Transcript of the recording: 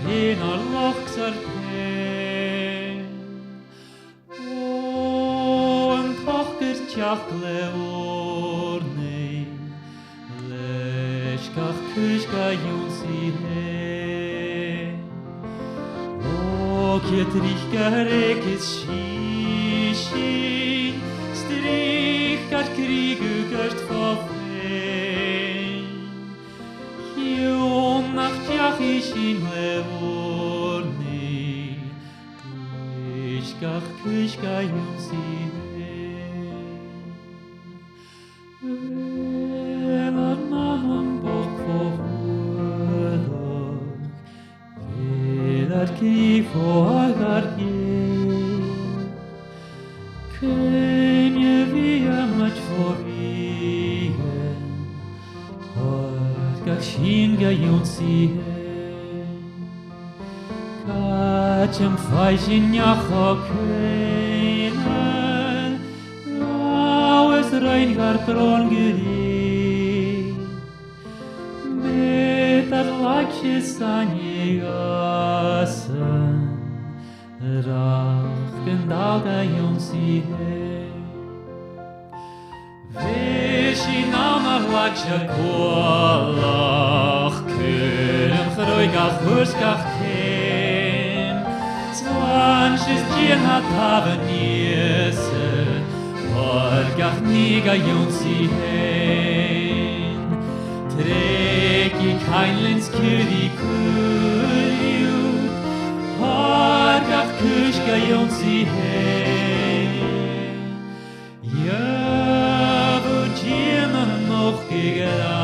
hen ar lochs ar pen. O, yn cochgyr tiach le o'r neu, leis gach cys ga yw'n si hen. O, gytrich gareg is shishin, strich gar krigu gart fafen. Hion nach tiach ishin le o'r neu, leis gach cys ga yw'n si hen. Fel ar mam bok fo fwydog, fel ar grif o agar gyn. Cynny fi am at forigen, o'r gach sy'n gael si hen. Gach am ffais yn iach o cynnyl, lawes rhain gar bron gyri. Met ar lagsis ani gasen, rach gyndal ga yw'n si hen. Feshi nawn ar lagsia gwalach, cyn chrwy gach hwrs gach cyn. Zwanschis dien hat haven niese, o'r gach ni ga yw'n si hen. Treg I kainlins kyri kuliut, o'r gach kysh ga yw'n si hen. Ja, wo dien noch gegera,